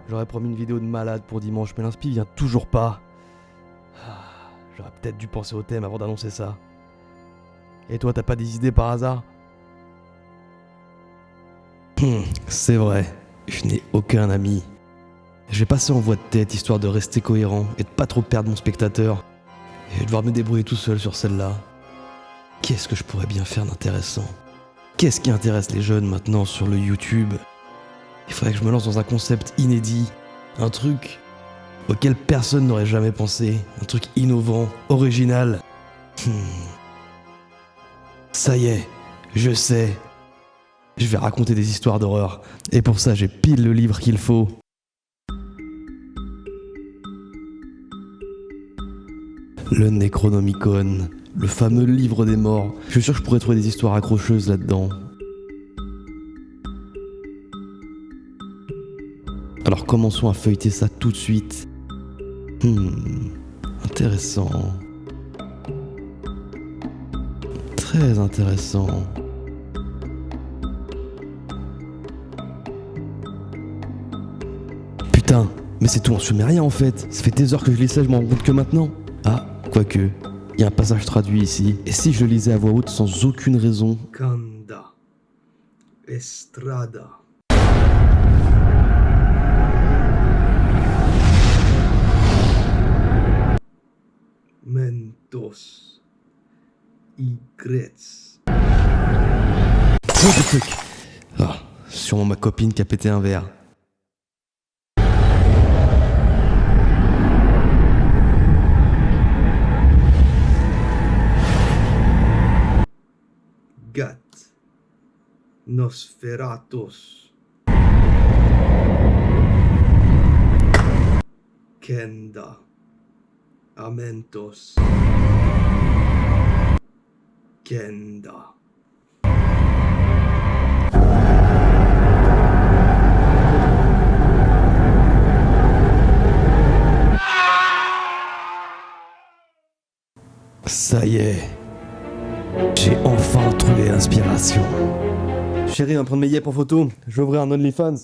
J'aurais promis une vidéo de malade pour dimanche, mais l'inspi vient toujours pas. J'aurais peut-être dû penser au thème avant d'annoncer ça. Et toi, t'as pas des idées par hasard? C'est vrai, je n'ai aucun ami. Je vais passer en voix de tête histoire de rester cohérent et de pas trop perdre mon spectateur. Et je vais devoir me débrouiller tout seul sur celle-là. Qu'est-ce que je pourrais bien faire d'intéressant? Qu'est-ce qui intéresse les jeunes maintenant sur le YouTube? Il faudrait que je me lance dans un concept inédit, un truc auquel personne n'aurait jamais pensé, un truc innovant, original. Ça y est, je sais. Je vais raconter des histoires d'horreur, et pour ça j'ai pile le livre qu'il faut. Le Necronomicon, le fameux livre des morts. Je suis sûr que je pourrais trouver des histoires accrocheuses là-dedans. Alors commençons à feuilleter ça tout de suite. Intéressant. Très intéressant. Putain, mais c'est tout, on se met rien en fait. Ça fait des heures que je lis ça, je m'en rends compte que maintenant. Ah, quoique, il y a un passage traduit ici. Et si je le lisais à voix haute sans aucune raison? Kanda. Estrada. Mentos. Igrets. What the fuck? Ah, sûrement ma copine qui a pété un verre. Gat. Nosferatos. Kenda. Amentos. Kenda. Ça y est. J'ai enfin trouvé l'inspiration. Chérie, on va prendre mes yeux en photo. Je vais ouvrir un OnlyFans.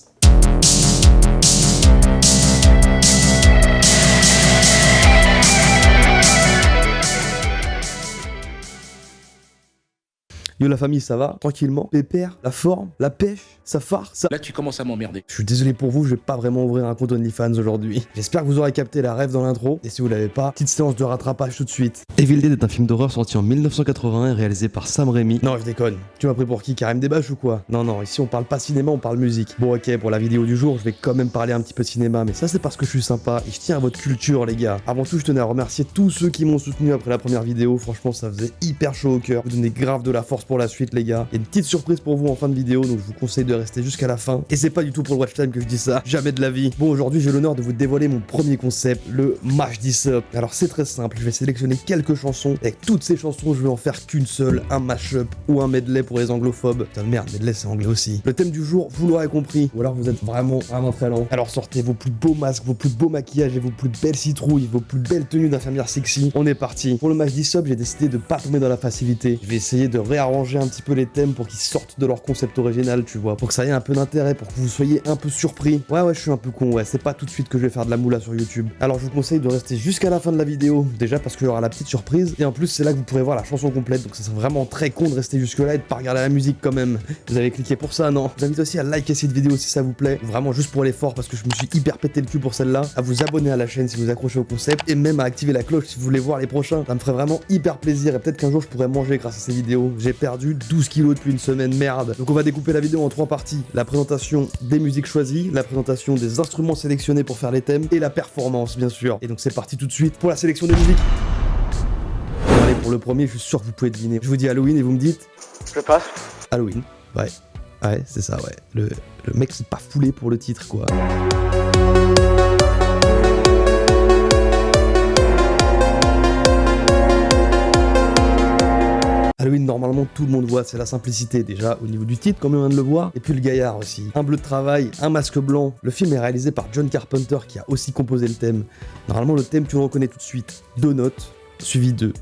Yo la famille, ça va? Tranquillement? Pépère? La forme? La pêche? Ça phare? Ça... Là, tu commences à m'emmerder. Je suis désolé pour vous, je vais pas vraiment ouvrir un compte OnlyFans aujourd'hui. J'espère que vous aurez capté la rêve dans l'intro. Et si vous l'avez pas, petite séance de rattrapage tout de suite. Evil Dead est un film d'horreur sorti en 1981 et réalisé par Sam Raimi. Non, je déconne. Tu m'as pris pour qui? Karim Debache ou quoi? Non, ici on parle pas cinéma, on parle musique. Bon ok, pour la vidéo du jour, je vais quand même parler un petit peu cinéma, mais ça c'est parce que je suis sympa et je tiens à votre culture les gars. Avant tout, je tenais à remercier tous ceux qui m'ont soutenu après la première vidéo. Franchement, ça faisait hyper chaud au cœur. Vous donnez grave de la force pour la suite les gars. Il y a une petite surprise pour vous en fin de vidéo, donc je vous conseille de rester jusqu'à la fin. Et c'est pas du tout pour le watch time que je dis ça, jamais de la vie. Bon, aujourd'hui j'ai l'honneur de vous dévoiler mon premier concept, le Mash This Up. Alors c'est très simple, je vais sélectionner quelques chansons. Avec toutes ces chansons, je vais en faire qu'une seule, un mashup ou un medley pour les anglophobes. Putain de merde, medley c'est anglais aussi. Le thème du jour, vous l'aurez compris, ou alors vous êtes vraiment très lent. Alors sortez vos plus beaux masques, vos plus beaux maquillages et vos plus belles citrouilles, vos plus belles tenues d'infirmière sexy. On est parti. Pour le Mash This Up, j'ai décidé de pas tomber dans la facilité. Je vais essayer de réarranger un petit peu les thèmes pour qu'ils sortent de leur concept original, tu vois, pour que ça ait un peu d'intérêt, pour que vous soyez un peu surpris. Ouais, je suis un peu con, ouais, c'est pas tout de suite que je vais faire de la moula sur YouTube. Alors je vous conseille de rester jusqu'à la fin de la vidéo, déjà parce qu'il y aura la petite surprise, et en plus c'est là que vous pourrez voir la chanson complète, donc ça serait vraiment très con de rester jusque là et de pas regarder la musique quand même. Vous avez cliqué pour ça, non? Je vous invite aussi à liker cette vidéo si ça vous plaît, vraiment juste pour l'effort, parce que je me suis hyper pété le cul pour celle-là, à vous abonner à la chaîne si vous accrochez au concept, et même à activer la cloche si vous voulez voir les prochains. Ça me ferait vraiment hyper plaisir, et peut-être qu'un jour je pourrais manger grâce à ces vidéos. J'ai perdu 12 kilos depuis une semaine, merde. Donc on va découper la vidéo en 3 parties. La présentation des musiques choisies, la présentation des instruments sélectionnés pour faire les thèmes, et la performance bien sûr. Et donc c'est parti tout de suite pour la sélection des musiques. Bon, allez, pour le premier, je suis sûr que vous pouvez deviner. Je vous dis Halloween et vous me dites... Je passe. Halloween, ouais, c'est ça, ouais. Le mec s'est pas foulé pour le titre, quoi. Halloween, normalement, tout le monde voit, c'est la simplicité, déjà, au niveau du titre, comme on vient de le voir, et puis le gaillard aussi. Un bleu de travail, un masque blanc. Le film est réalisé par John Carpenter, qui a aussi composé le thème. Normalement, le thème, tu le reconnais tout de suite. 2 notes, suivi de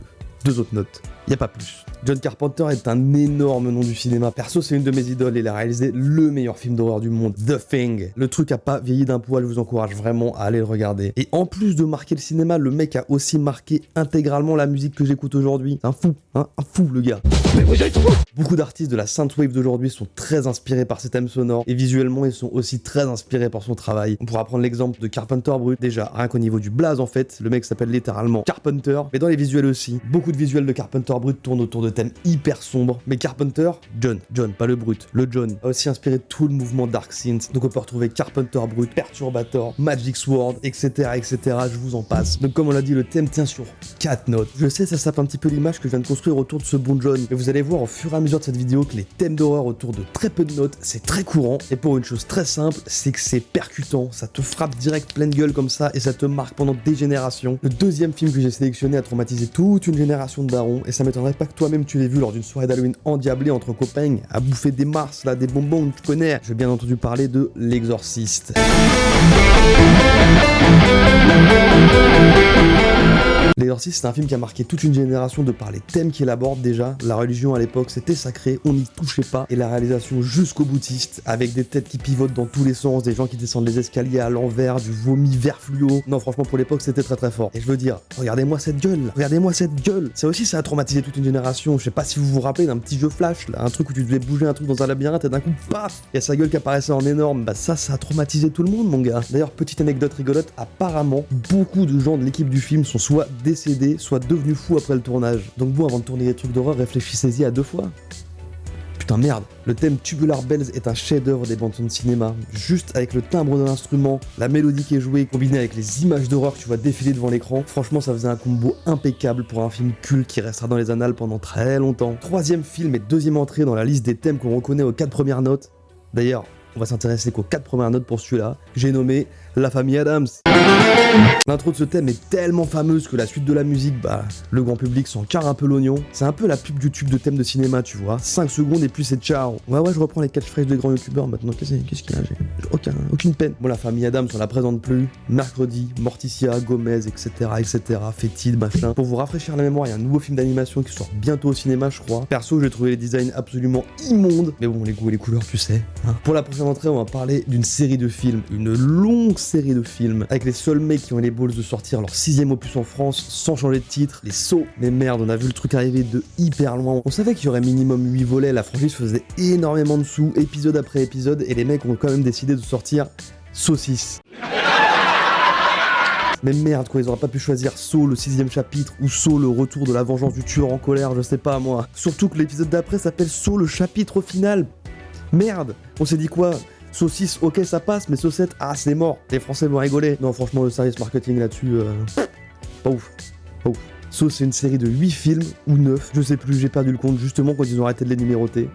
2 autres notes. Y a pas plus. John Carpenter est un énorme nom du cinéma. Perso, c'est une de mes idoles et il a réalisé le meilleur film d'horreur du monde, The Thing. Le truc a pas vieilli d'un poil, je vous encourage vraiment à aller le regarder. Et en plus de marquer le cinéma, le mec a aussi marqué intégralement la musique que j'écoute aujourd'hui. C'est un fou, hein, un fou le gars. Mais vous êtes fou! Beaucoup d'artistes de la synthwave d'aujourd'hui sont très inspirés par ses thèmes sonores et visuellement ils sont aussi très inspirés par son travail. On pourra prendre l'exemple de Carpenter Brut. Déjà, rien qu'au niveau du blaze en fait, le mec s'appelle littéralement Carpenter, mais dans les visuels aussi. Beaucoup de visuels de Carpenter Brut tournent autour de thèmes hyper sombres, mais Carpenter, John, pas le Brut, le John, a aussi inspiré tout le mouvement Dark Synth. Donc on peut retrouver Carpenter Brut, Perturbator, Magic Sword, etc., je vous en passe. Donc comme on l'a dit, le thème tient sur 4 notes. Je sais, ça sape un petit peu l'image que je viens de construire autour de ce bon John, mais vous allez voir au fur et à mesure de cette vidéo que les thèmes d'horreur autour de très peu de notes, c'est très courant, et pour une chose très simple, c'est que c'est percutant, ça te frappe direct pleine gueule comme ça, et ça te marque pendant des générations. Le deuxième film que j'ai sélectionné a traumatisé toute une génération de darons, et ça m'étonnerait pas que toi-même tu l'aies vu lors d'une soirée d'Halloween endiablée entre copains, à bouffer des mars, là, des bonbons, tu connais. J'ai bien entendu parler de L'Exorciste. L'Exorciste, c'est un film qui a marqué toute une génération de par les thèmes qu'il aborde déjà. La religion à l'époque, c'était sacré, on n'y touchait pas. Et la réalisation jusqu'au boutiste, avec des têtes qui pivotent dans tous les sens, des gens qui descendent les escaliers à l'envers, du vomi vert fluo. Non, franchement, pour l'époque, c'était très très fort. Et je veux dire, regardez-moi cette gueule, regardez-moi cette gueule. Ça aussi, ça a traumatisé toute une génération. Je sais pas si vous vous rappelez d'un petit jeu flash, là, un truc où tu devais bouger un truc dans un labyrinthe et d'un coup, paf, il y a sa gueule qui apparaissait en énorme. Bah ça a traumatisé tout le monde, mon gars. D'ailleurs, petite anecdote rigolote, apparemment, beaucoup de gens de l'équipe du film sont soit décédés, soit devenus fous après le tournage. Donc bon, avant de tourner des trucs d'horreur, réfléchissez-y à 2 fois. Putain merde, le thème Tubular Bells est un chef-d'œuvre des bandes son de cinéma. Juste avec le timbre de l'instrument, la mélodie qui est jouée, combinée avec les images d'horreur que tu vois défiler devant l'écran, franchement ça faisait un combo impeccable pour un film culte qui restera dans les annales pendant très longtemps. Troisième film et deuxième entrée dans la liste des thèmes qu'on reconnaît aux 4 premières notes. D'ailleurs, on va s'intéresser qu'aux 4 premières notes pour celui-là. J'ai nommé La Famille Adams. L'intro de ce thème est tellement fameuse que la suite de la musique, bah, le grand public s'en carre un peu l'oignon. C'est un peu la pub YouTube de thème de cinéma, tu vois. 5 secondes et puis c'est ciao. Ouais, je reprends les catchphrases des grands youtubeurs maintenant. Qu'est-ce qu'il y a? J'ai aucune peine. Bon, La Famille Adams, on la présente plus. Mercredi, Morticia, Gomez, etc., Fétide, machin. Pour vous rafraîchir la mémoire, il y a un nouveau film d'animation qui sort bientôt au cinéma, je crois. Perso, j'ai trouvé les designs absolument immondes. Mais bon, les goûts et les couleurs, tu sais. Hein. Pour la prochaine entrée, on va parler d'une série de films. Une longue série de films. Avec les seuls mecs qui ont les balls de sortir leur 6ème opus en France sans changer de titre, les Saw. Mais merde, on a vu le truc arriver de hyper loin. On savait qu'il y aurait minimum 8 volets, la franchise faisait énormément de sous, épisode après épisode, et les mecs ont quand même décidé de sortir Saucisse. Mais merde quoi, ils auraient pas pu choisir Saw le 6ème chapitre ou Saw le retour de la vengeance du tueur en colère, je sais pas moi. Surtout que l'épisode d'après s'appelle Saw le chapitre final. Merde, on s'est dit quoi? Saucisse, ok ça passe, mais saucette, ah c'est mort, les Français vont rigoler. Non franchement le service marketing là-dessus, pas ouf. Saw c'est une série de 8 films, ou 9, je sais plus, j'ai perdu le compte justement quand ils ont arrêté de les numéroter.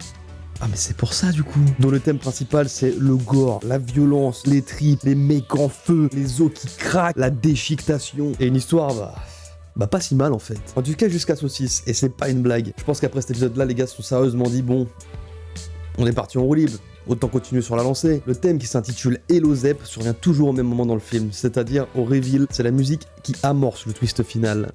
Ah mais c'est pour ça du coup. Dont le thème principal c'est le gore, la violence, les tripes, les mecs en feu, les os qui craquent, la déchiquetation. Et une histoire bah pas si mal en fait. En tout cas jusqu'à Saucisse, et c'est pas une blague. Je pense qu'après cet épisode là les gars se sont sérieusement dit bon, on est parti en roue libre. Autant continuer sur la lancée. Le thème qui s'intitule Hello Zep survient toujours au même moment dans le film, c'est-à-dire au reveal, c'est la musique qui amorce le twist final.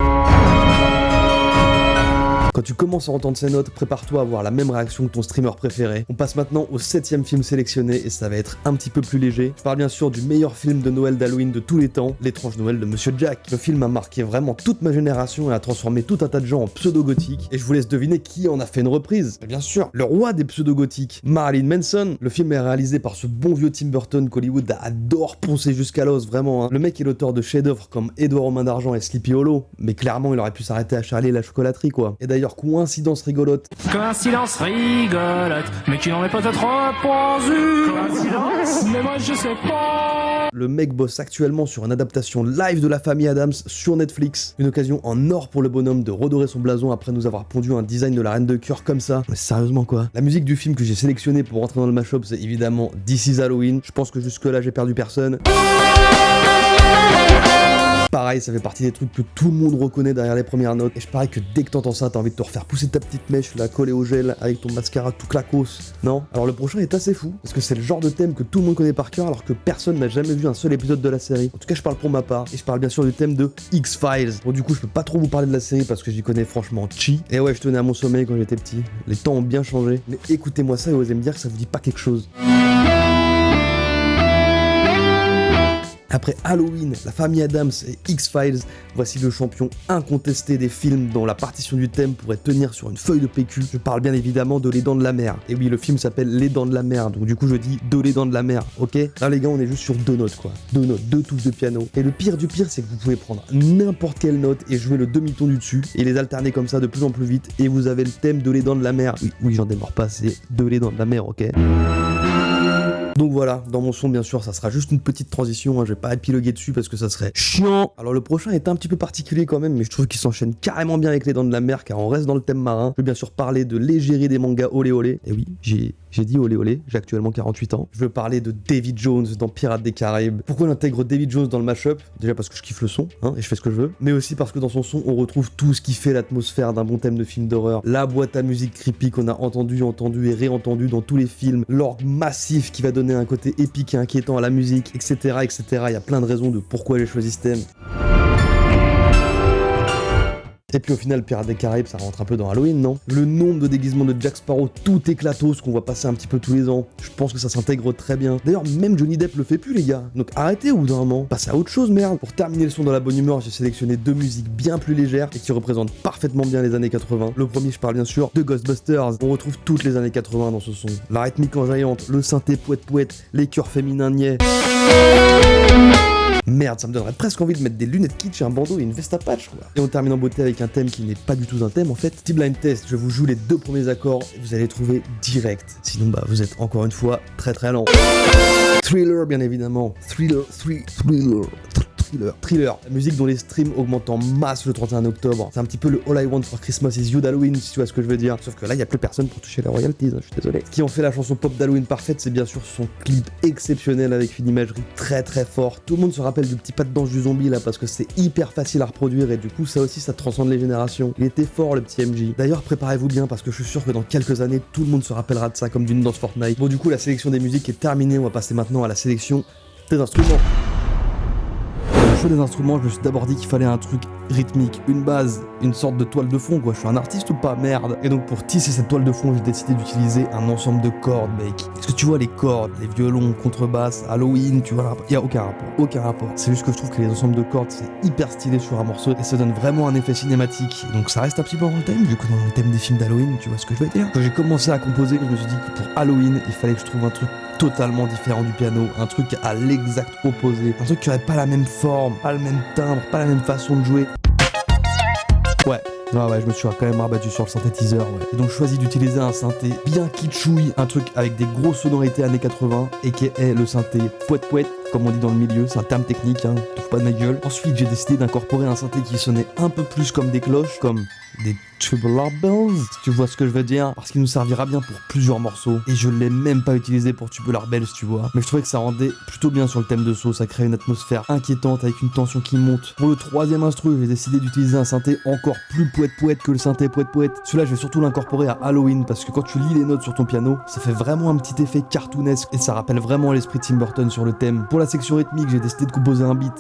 Quand tu commences à entendre ces notes, prépare-toi à avoir la même réaction que ton streamer préféré. On passe maintenant au 7ème film sélectionné et ça va être un petit peu plus léger. Je parle bien sûr du meilleur film de Noël d'Halloween de tous les temps, L'étrange Noël de Monsieur Jack. Le film a marqué vraiment toute ma génération et a transformé tout un tas de gens en pseudo-gothiques. Et je vous laisse deviner qui en a fait une reprise. Et bien sûr, le roi des pseudo-gothiques, Marilyn Manson. Le film est réalisé par ce bon vieux Tim Burton qu'Hollywood adore poncer jusqu'à l'os, vraiment. Hein. Le mec est l'auteur de chefs-d'œuvre comme Édouard aux mains d'argent et Sleepy Hollow, mais clairement il aurait pu s'arrêter à Charlie et la chocolaterie quoi. Et d'ailleurs, coïncidence rigolote. Coïncidence rigolote, mais qui n'en est peut-être pas une. Coïncidence? Mais moi je sais pas. Le mec bosse actuellement sur une adaptation live de La Famille Adams sur Netflix. Une occasion en or pour le bonhomme de redorer son blason après nous avoir pondu un design de la Reine de Cœur comme ça. Mais sérieusement quoi. La musique du film que j'ai sélectionné pour rentrer dans le mashup, c'est évidemment This Is Halloween. Je pense que jusque là j'ai perdu personne. Pareil, ça fait partie des trucs que tout le monde reconnaît derrière les premières notes. Et je parie que dès que t'entends ça, t'as envie de te refaire pousser ta petite mèche, la coller au gel avec ton mascara tout claquos. Non? Alors le prochain est assez fou, parce que c'est le genre de thème que tout le monde connaît par cœur, alors que personne n'a jamais vu un seul épisode de la série. En tout cas, je parle pour ma part, et je parle bien sûr du thème de X-Files. Bon, du coup, je peux pas trop vous parler de la série parce que j'y connais franchement chi. Et ouais, je tenais à mon sommeil quand j'étais petit. Les temps ont bien changé. Mais écoutez-moi ça et osez me dire que ça vous dit pas quelque chose. Après Halloween, la famille Addams et X-Files, voici le champion incontesté des films dont la partition du thème pourrait tenir sur une feuille de PQ. Je parle bien évidemment de Les Dents de la Mer. Et oui, le film s'appelle Les Dents de la Mer, donc du coup je dis de Les Dents de la Mer, ok? Là les gars, on est juste sur 2 notes quoi. 2 notes, 2 touches de piano. Et le pire du pire, c'est que vous pouvez prendre n'importe quelle note et jouer le demi-ton du dessus, et les alterner comme ça de plus en plus vite, et vous avez le thème de Les Dents de la Mer. Oui, j'en démords pas, c'est de Les Dents de la Mer, ok? Donc voilà, dans mon son bien sûr ça sera juste une petite transition, hein, je vais pas épiloguer dessus parce que ça serait chiant. Alors le prochain est un petit peu particulier quand même, mais je trouve qu'il s'enchaîne carrément bien avec Les Dents de la Mer car on reste dans le thème marin. Je veux bien sûr parler de l'égérie des mangas olé olé. Et oui, j'ai dit olé olé, j'ai actuellement 48 ans. Je veux parler de David Jones dans Pirates des Caraïbes. Pourquoi on intègre David Jones dans le mashup? Déjà parce que je kiffe le son, hein, et je fais ce que je veux, mais aussi parce que dans son son on retrouve tout ce qui fait l'atmosphère d'un bon thème de film d'horreur. La boîte à musique creepy qu'on a entendu et réentendu dans tous les films, l'orgue massif qui va donner un côté épique et inquiétant à la musique, etc. etc. Il y a plein de raisons de pourquoi j'ai choisi ce thème. Et puis au final, Pirates des Caraïbes, ça rentre un peu dans Halloween, non? Le nombre de déguisements de Jack Sparrow, tout éclatos qu'on voit passer un petit peu tous les ans, je pense que ça s'intègre très bien. D'ailleurs, même Johnny Depp le fait plus, les gars. Donc arrêtez au bout d'un moment, passez à autre chose, merde. Pour terminer le son dans la bonne humeur, j'ai sélectionné 2 musiques bien plus légères et qui représentent parfaitement bien les années 80. Le premier, je parle bien sûr de Ghostbusters. On retrouve toutes les années 80 dans ce son. La rythmique enjaillante, le synthé poète-poète, les chœurs féminins niais. Merde, ça me donnerait presque envie de mettre des lunettes kitsch et un bandeau et une veste à patch, quoi. Et on termine en beauté avec un thème qui n'est pas du tout un thème en fait. Petit blind test, je vous joue les 2 premiers accords et vous allez trouver direct. Sinon, bah, vous êtes encore une fois très très lent. Thriller, bien évidemment. Thriller. La musique dont les streams augmentent en masse le 31 octobre. C'est un petit peu le All I Want for Christmas is You d'Halloween, si tu vois ce que je veux dire. Sauf que là, il n'y a plus personne pour toucher les royalties, hein, je suis désolé. Ce qui en fait la chanson pop d'Halloween parfaite, c'est bien sûr son clip exceptionnel avec une imagerie très très forte. Tout le monde se rappelle du petit pas de danse du zombie là parce que c'est hyper facile à reproduire et du coup, ça aussi, ça transcende les générations. Il était fort le petit MJ. D'ailleurs, préparez-vous bien parce que je suis sûr que dans quelques années, tout le monde se rappellera de ça comme d'une danse Fortnite. Bon, du coup, la sélection des musiques est terminée. On va passer maintenant à la sélection des instruments. Choix des instruments, je me suis d'abord dit qu'il fallait un truc rythmique, une base, une sorte de toile de fond quoi. Je suis un artiste ou pas? Merde. Et donc pour tisser cette toile de fond, j'ai décidé d'utiliser un ensemble de cordes, mec. Est-ce que tu vois les cordes, les violons, contrebasse, Halloween, tu vois là? Il y a aucun rapport. C'est juste que je trouve que les ensembles de cordes c'est hyper stylé sur un morceau et ça donne vraiment un effet cinématique. Donc ça reste un petit peu dans le thème, vu que dans le thème des films d'Halloween, tu vois ce que je veux dire. Quand j'ai commencé à composer, je me suis dit que pour Halloween, il fallait que je trouve un truc totalement différent du piano, un truc à l'exact opposé, un truc qui aurait pas la même forme, pas le même timbre, pas la même façon de jouer. Ouais, je me suis quand même rabattu sur le synthétiseur, ouais. Et donc je choisis d'utiliser un synthé bien kitschouille, un truc avec des grosses sonorités années 80, et qui est le synthé poète-poète, comme on dit dans le milieu, c'est un terme technique, hein, te fous pas de ma gueule. Ensuite, j'ai décidé d'incorporer un synthé qui sonnait un peu plus comme des cloches, comme des tubular bells, si tu vois ce que je veux dire, parce qu'il nous servira bien pour plusieurs morceaux, et je l'ai même pas utilisé pour tubular bells, tu vois, mais je trouvais que ça rendait plutôt bien sur le thème de saut, ça crée une atmosphère inquiétante avec une tension qui monte. Pour le troisième instru, j'ai décidé d'utiliser un synthé encore plus poète-poète que le synthé poète-poète. Celui-là, je vais surtout l'incorporer à Halloween, parce que quand tu lis les notes sur ton piano, ça fait vraiment un petit effet cartoonesque, et ça rappelle vraiment l'esprit Tim Burton sur le thème. Pour la section rythmique, j'ai décidé de composer un beat.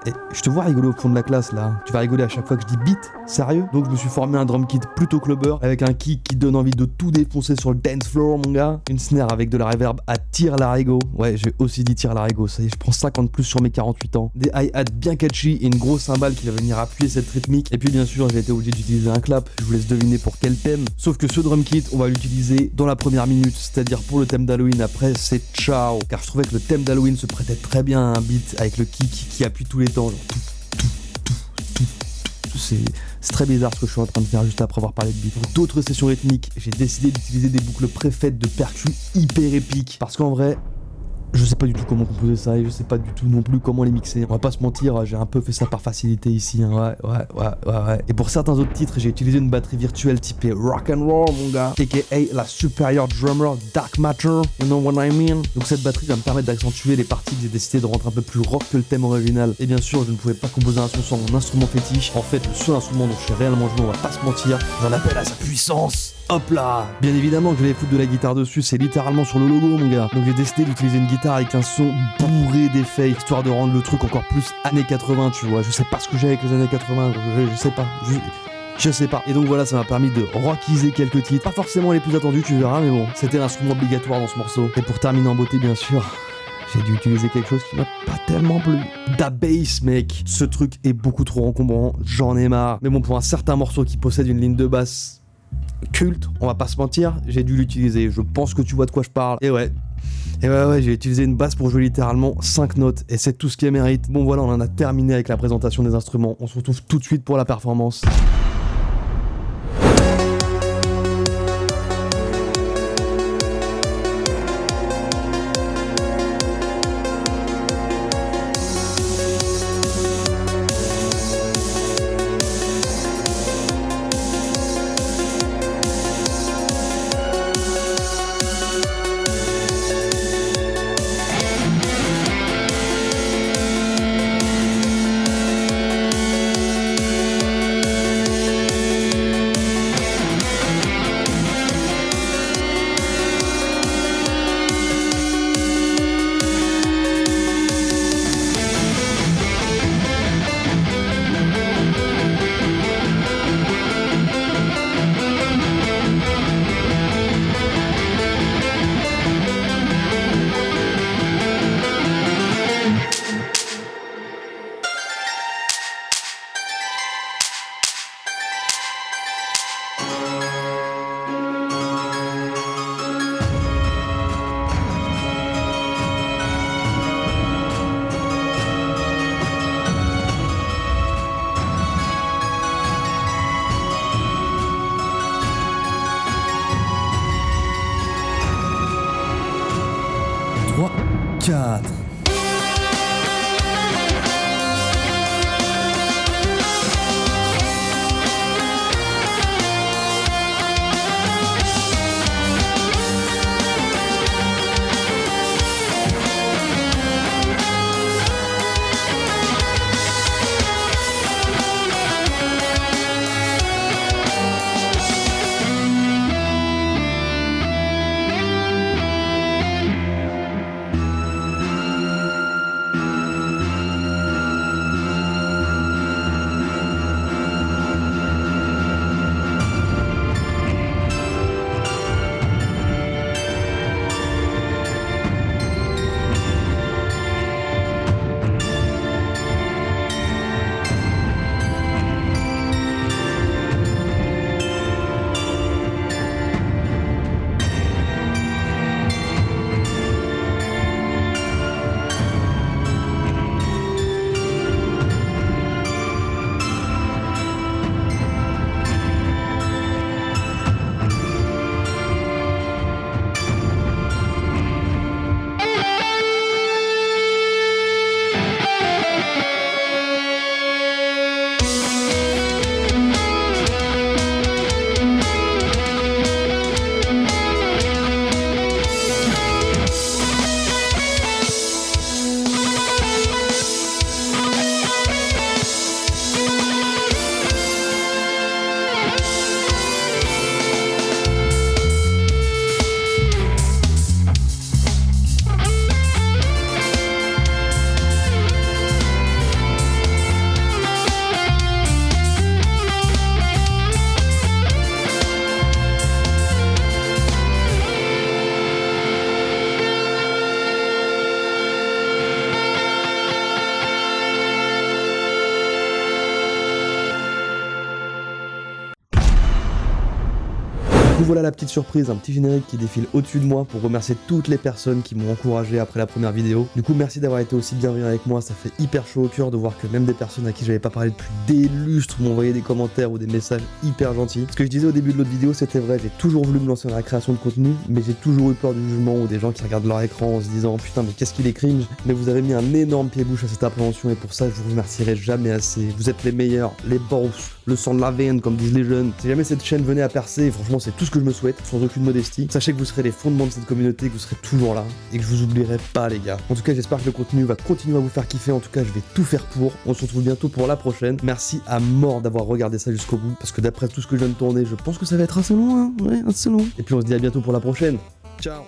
Et je te vois rigoler au fond de la classe là, tu vas rigoler à chaque fois que je dis beat, sérieux? Donc je me suis formé un drum kit plutôt clubber avec un kick qui donne envie de tout défoncer sur le dance floor mon gars, une snare avec de la reverb à tire-larigot, ouais j'ai aussi dit tire-larigot, ça y est je prends 50 plus sur mes 48 ans, des hi-hats bien catchy et une grosse cymbale qui va venir appuyer cette rythmique, et puis bien sûr j'ai été obligé d'utiliser un clap, je vous laisse deviner pour quel thème, sauf que ce drum kit on va l'utiliser dans la première minute, c'est-à-dire pour le thème d'Halloween, après c'est ciao, car je trouvais que le thème d'Halloween se prêtait très bien à un beat avec le kick qui appuie tous les temps, genre c'est très bizarre ce que je suis en train de faire juste après avoir parlé de beat. Pour d'autres sessions rythmiques, j'ai décidé d'utiliser des boucles préfaites de percus hyper épiques. Parce qu'en vrai, Je sais pas du tout comment composer ça et je sais pas du tout non plus comment les mixer. On va pas se mentir, j'ai un peu fait ça par facilité ici, hein. Ouais. Et pour certains autres titres, j'ai utilisé une batterie virtuelle typée rock and roll, mon gars, aka la superior drummer Dark Matter, you know what I mean. Donc cette batterie va me permettre d'accentuer les parties que j'ai décidé de rendre un peu plus rock que le thème original. Et bien sûr, je ne pouvais pas composer un son sans mon instrument fétiche. En fait, le seul instrument dont je sais réellement jouer, on va pas se mentir, j'en appelle à sa puissance. Hop là! Bien évidemment que je vais foutre de la guitare dessus, c'est littéralement sur le logo, mon gars. Donc j'ai décidé d'utiliser une guitare avec un son bourré d'effets, histoire de rendre le truc encore plus années 80, tu vois. Je sais pas ce que j'ai avec les années 80, je sais pas. Je sais pas. Et donc voilà, ça m'a permis de rockiser quelques titres. Pas forcément les plus attendus, tu verras, mais bon, c'était l'instrument obligatoire dans ce morceau. Et pour terminer en beauté, bien sûr, j'ai dû utiliser quelque chose qui m'a pas tellement plu. Da bass, mec. Ce truc est beaucoup trop encombrant, j'en ai marre. Mais bon, pour un certain morceau qui possède une ligne de basse culte, on va pas se mentir, j'ai dû l'utiliser. Je pense que tu vois de quoi je parle. Et ouais, j'ai utilisé une basse pour jouer littéralement 5 notes et c'est tout ce qu'elle mérite. Bon voilà, on en a terminé avec la présentation des instruments. On se retrouve tout de suite pour la performance. Trois, 4. coup voilà la petite surprise, un petit générique qui défile au-dessus de moi pour remercier toutes les personnes qui m'ont encouragé après la première vidéo. Du coup merci d'avoir été aussi bienveillant avec moi, ça fait hyper chaud au cœur de voir que même des personnes à qui j'avais pas parlé depuis des lustres m'ont envoyé des commentaires ou des messages hyper gentils. Ce que je disais au début de l'autre vidéo c'était vrai, j'ai toujours voulu me lancer dans la création de contenu, mais j'ai toujours eu peur du jugement ou des gens qui regardent leur écran en se disant putain mais qu'est-ce qu'il est cringe. Mais vous avez mis un énorme pied-bouche à cette appréhension et pour ça je vous remercierai jamais assez. Vous êtes les meilleurs, les boss, le sang de la veine comme disent les jeunes. Si jamais cette chaîne venait à percer, franchement c'est tout ce que je me souhaite, sans aucune modestie. Sachez que vous serez les fondements de cette communauté, que vous serez toujours là et que je vous oublierai pas les gars. En tout cas j'espère que le contenu va continuer à vous faire kiffer, en tout cas je vais tout faire pour. On se retrouve bientôt pour la prochaine. Merci à mort d'avoir regardé ça jusqu'au bout, parce que d'après tout ce que je viens de tourner, je pense que ça va être assez long, hein. Ouais, assez long. Et puis on se dit à bientôt pour la prochaine. Ciao.